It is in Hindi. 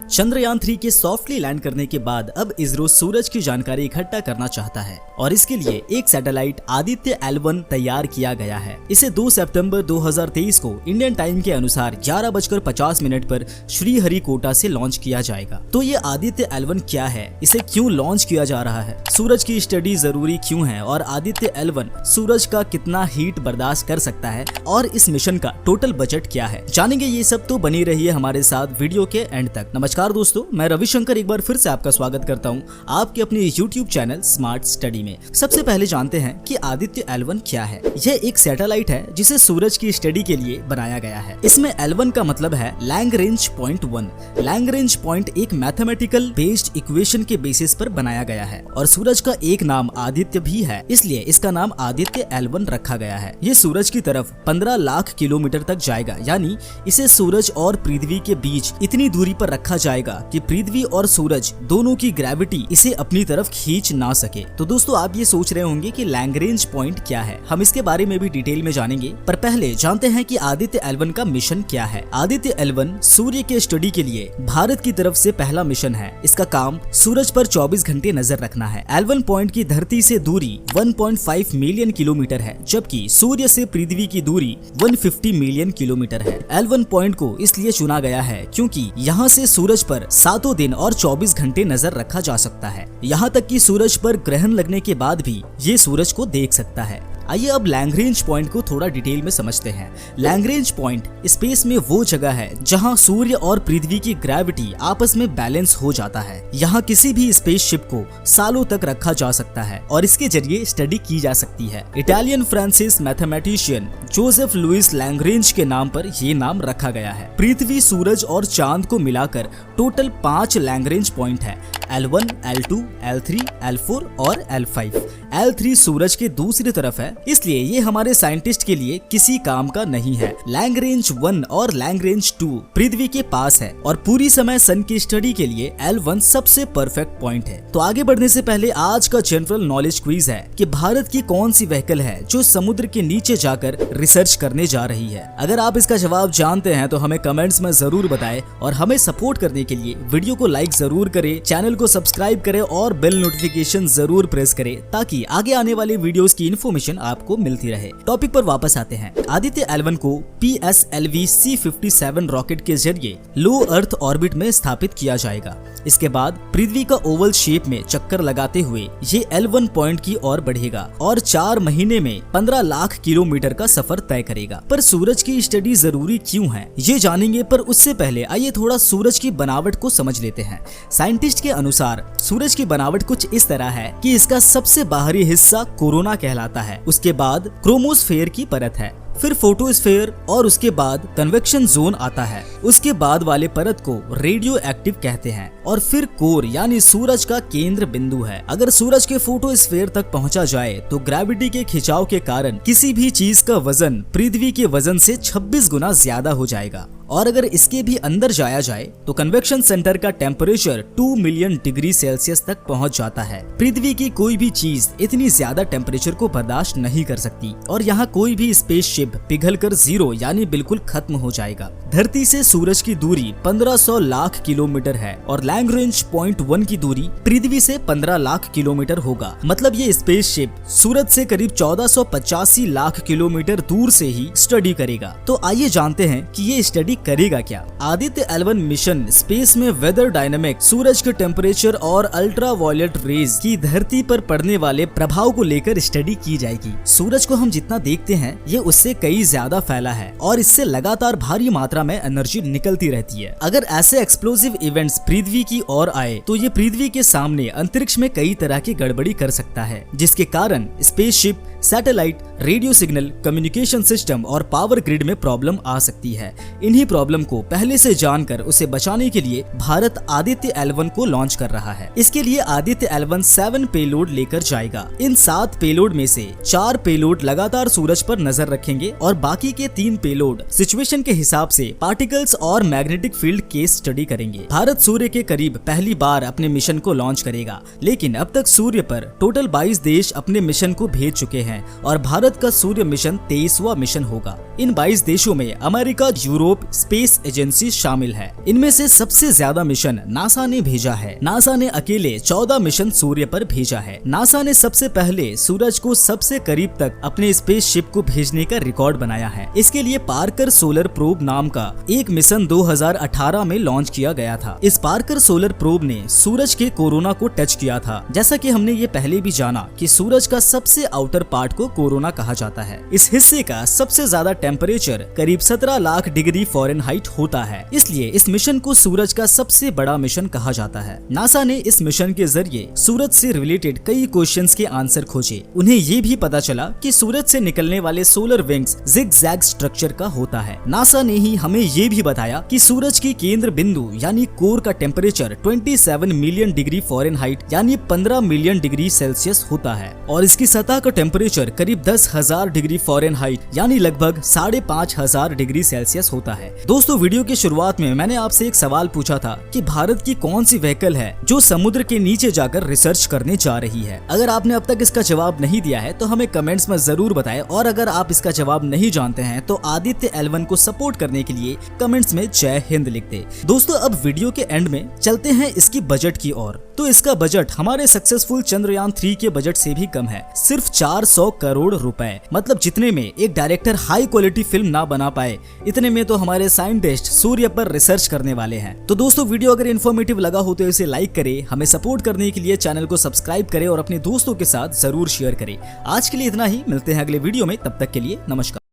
चंद्रयान 3 के सॉफ्टली लैंड करने के बाद अब इसरो सूरज की जानकारी इकट्ठा करना चाहता है और इसके लिए एक सैटेलाइट आदित्य L1 तैयार किया गया है। इसे 2 सितंबर 2023 को इंडियन टाइम के अनुसार 11:50 पर श्रीहरिकोटा से लॉन्च किया जाएगा। तो ये आदित्य L1 क्या है, इसे क्यों लॉन्च किया जा रहा है, सूरज की स्टडी जरूरी क्यों है और आदित्य L1 सूरज का कितना हीट बर्दाश्त कर सकता है और इस मिशन का टोटल बजट क्या है, जानेंगे ये सब। तो बनी रहिए हमारे साथ वीडियो के एंड तक। नमस्कार दोस्तों, मैं रविशंकर एक बार फिर से आपका स्वागत करता हूं आपके अपने YouTube चैनल स्मार्ट स्टडी में। सबसे पहले जानते हैं कि आदित्य L1 क्या है। यह एक सैटेलाइट है जिसे सूरज की स्टडी के लिए बनाया गया है। इसमें L1 का मतलब है लैग्रेंज पॉइंट 1। लैग्रेंज पॉइंट एक मैथमेटिकल बेस्ड इक्वेशन के बेसिस पर बनाया गया है और सूरज का एक नाम आदित्य भी है, इसलिए इसका नाम आदित्य L1 रखा गया है। ये सूरज की तरफ 15 लाख किलोमीटर तक जाएगा, यानी इसे सूरज और पृथ्वी के बीच इतनी दूरी पर रखा जाएगा कि पृथ्वी और सूरज दोनों की ग्रेविटी इसे अपनी तरफ खींच ना सके। तो दोस्तों, आप ये सोच रहे होंगे कि लैग्रेंज पॉइंट क्या है। हम इसके बारे में भी डिटेल में जानेंगे, पर पहले जानते हैं कि आदित्य L1 का मिशन क्या है। आदित्य L1 सूर्य के स्टडी के लिए भारत की तरफ से पहला मिशन है। इसका काम सूरज पर 24 घंटे नजर रखना है। L1 पॉइंट की धरती से दूरी 1.5 मिलियन किलोमीटर है, जबकि सूर्य से पृथ्वी की दूरी 150 मिलियन किलोमीटर है। L1 पॉइंट को इसलिए चुना गया है क्योंकि यहाँ से सूरज पर 7 दिन और 24 घंटे नजर रखा जा सकता है। यहाँ तक कि सूरज पर ग्रहण लगने के बाद भी ये सूरज को देख सकता है। आइए अब लैग्रेंज पॉइंट को थोड़ा डिटेल में समझते हैं। लैग्रेंज पॉइंट स्पेस में वो जगह है जहां सूर्य और पृथ्वी की ग्रेविटी आपस में बैलेंस हो जाता है। यहाँ किसी भी स्पेसशिप को सालों तक रखा जा सकता है और इसके जरिए स्टडी की जा सकती है। Italian French mathematician Joseph Louis Lagrange के नाम पर ये नाम रखा गया है। पृथ्वी, सूरज और चांद को मिलाकर टोटल 5 लैग्रेंज पॉइंट है। L1, L2, L3, L4 और L5। L3 सूरज के दूसरी तरफ है, इसलिए ये हमारे साइंटिस्ट के लिए किसी काम का नहीं है। लैग्रेंज 1 और लैग्रेंज 2 पृथ्वी के पास है और पूरी समय सन की स्टडी के लिए L1 सबसे परफेक्ट पॉइंट है। तो आगे बढ़ने से पहले आज का जनरल नॉलेज क्विज है कि भारत की कौन सी व्हीकल है जो समुद्र के नीचे जाकर रिसर्च करने जा रही है। अगर आप इसका जवाब जानते हैं तो हमें कमेंट्स में जरूर बताएं और हमें सपोर्ट करने के लिए वीडियो को लाइक जरूर करें, चैनल को सब्सक्राइब करें और बेल नोटिफिकेशन जरूर प्रेस करें ताकि आगे आने वाले वीडियोस की इन्फॉर्मेशन आपको मिलती रहे। टॉपिक पर वापस आते हैं। आदित्य L1 को PSLV C57 रॉकेट के जरिए लो अर्थ ऑर्बिट में स्थापित किया जाएगा। इसके बाद पृथ्वी का ओवल शेप में चक्कर लगाते हुए ये L1 पॉइंट की ओर बढ़ेगा और 4 महीने में 15 लाख किलोमीटर का सफर तय करेगा। पर सूरज की स्टडी जरूरी क्यों है, ये जानेंगे, पर उससे पहले आइए थोड़ा सूरज की बनावट को समझ लेते हैं। साइंटिस्ट के अनुसार सूरज की बनावट कुछ इस तरह है कि इसका सबसे बाहरी हिस्सा कोरोना कहलाता है, उसके बाद क्रोमोस्फेयर की परत है, फिर फोटोस्फेयर और उसके बाद कन्वेक्शन जोन आता है। उसके बाद वाले परत को रेडियो एक्टिव कहते हैं और फिर कोर यानी सूरज का केंद्र बिंदु है। अगर सूरज के फोटोस्फेयर तक पहुंचा जाए तो ग्रेविटी के खिंचाव के कारण किसी भी चीज का वजन पृथ्वी के वजन से 26 गुना ज्यादा हो जाएगा और अगर इसके भी अंदर जाया जाए तो कन्वेक्शन सेंटर का टेम्परेचर 2 मिलियन डिग्री सेल्सियस तक पहुंच जाता है। पृथ्वी की कोई भी चीज इतनी ज्यादा टेम्परेचर को बर्दाश्त नहीं कर सकती और यहाँ कोई भी स्पेसशिप पिघलकर 0 यानी बिल्कुल खत्म हो जाएगा। धरती से सूरज की दूरी 1500 लाख किलोमीटर है और लैग्रेंज पॉइंट 1 की दूरी पृथ्वी से 15 लाख किलोमीटर होगा। मतलब ये स्पेसशिप सूरज से करीब 1485 लाख किलोमीटर दूर से ही स्टडी करेगा। तो आइए जानते हैं कि ये स्टडी करेगा क्या। आदित्य L1 मिशन स्पेस में वेदर डायनामिक, सूरज के टेम्परेचर और अल्ट्रावायलेट रेज की धरती पर पड़ने वाले प्रभाव को लेकर स्टडी की जाएगी। सूरज को हम जितना देखते हैं ये उससे कई ज्यादा फैला है और इससे लगातार भारी मात्रा में एनर्जी निकलती रहती है। अगर ऐसे एक्सप्लोसिव इवेंट्स पृथ्वी की ओर आए तो ये पृथ्वी के सामने अंतरिक्ष में कई तरह की गड़बड़ी कर सकता है, जिसके कारण spaceship, satellite, radio signal, communication system और पावर ग्रिड में प्रॉब्लम आ सकती है। इन्हीं प्रॉब्लम को पहले से जानकर उसे बचाने के लिए भारत आदित्य L1 को लॉन्च कर रहा है। इसके लिए आदित्य L1 7 पेलोड लेकर जाएगा। इन 7 पेलोड में से 4 पेलोड लगातार सूरज पर नजर रखेंगे और बाकी के 3 पेलोड सिचुएशन के हिसाब से पार्टिकल्स और मैग्नेटिक फील्ड के स्टडी करेंगे। भारत सूर्य के करीब पहली बार अपने मिशन को लॉन्च करेगा, लेकिन अब तक सूर्य पर टोटल 22 देश अपने मिशन को भेज चुके हैं और भारत भारत का सूर्य मिशन 23वां मिशन होगा। इन 22 देशों में अमेरिका, यूरोप स्पेस एजेंसी शामिल है। इनमें से सबसे ज्यादा मिशन नासा ने भेजा है। नासा ने अकेले 14 मिशन सूर्य पर भेजा है। नासा ने सबसे पहले सूरज को सबसे करीब तक अपने स्पेसशिप को भेजने का रिकॉर्ड बनाया है। इसके लिए पार्कर सोलर प्रोब नाम का एक मिशन 2018 में लॉन्च किया गया था। इस पार्कर सोलर प्रोब ने सूरज के कोरोना को टच किया था। जैसा कि हमने ये पहले भी जाना कि सूरज का सबसे आउटर पार्ट को कोरोना कहा जाता है। इस हिस्से का सबसे ज्यादा टेम्परेचर करीब 17 लाख डिग्री फ़ारेनहाइट होता है। इसलिए इस मिशन को सूरज का सबसे बड़ा मिशन कहा जाता है। नासा ने इस मिशन के जरिए सूरज से रिलेटेड कई क्वेश्चंस के आंसर खोजे। उन्हें ये भी पता चला कि सूरज से निकलने वाले सोलर विंग्स जिगजैग स्ट्रक्चर का होता है। नासा ने ही हमें ये भी बताया कि सूरज की केंद्र बिंदु यानी कोर का टेम्परेचर 27 मिलियन डिग्री फ़ारेनहाइट यानी 15 मिलियन डिग्री सेल्सियस होता है और इसकी सतह का टेम्परेचर करीब 10,000 डिग्री फ़ारेनहाइट यानी लगभग 5,500 डिग्री सेल्सियस होता है। दोस्तों, वीडियो की शुरुआत में मैंने आपसे एक सवाल पूछा था कि भारत की कौन सी व्हीकल है जो समुद्र के नीचे जाकर रिसर्च करने जा रही है। अगर आपने अब तक इसका जवाब नहीं दिया है तो हमें कमेंट्स में जरूर बताएं, और अगर आप इसका जवाब नहीं जानते हैं तो आदित्य L1 को सपोर्ट करने के लिए कमेंट्स में जय हिंद लिख दे। दोस्तों, अब वीडियो के एंड में चलते हैं इसकी बजट की ओर। तो इसका बजट हमारे सक्सेसफुल चंद्रयान 3 के बजट से भी कम है, सिर्फ 400 करोड़ रुपए। मतलब जितने में एक डायरेक्टर हाई क्वालिटी फिल्म ना बना पाए, इतने में तो हमारे साइंटिस्ट सूर्य पर रिसर्च करने वाले हैं। तो दोस्तों, वीडियो अगर इन्फॉर्मेटिव लगा हो तो इसे लाइक करें, हमें सपोर्ट करने के लिए चैनल को सब्सक्राइब करें और अपने दोस्तों के साथ जरूर शेयर करें। आज के लिए इतना ही, मिलते हैं अगले वीडियो में, तब तक के लिए नमस्कार।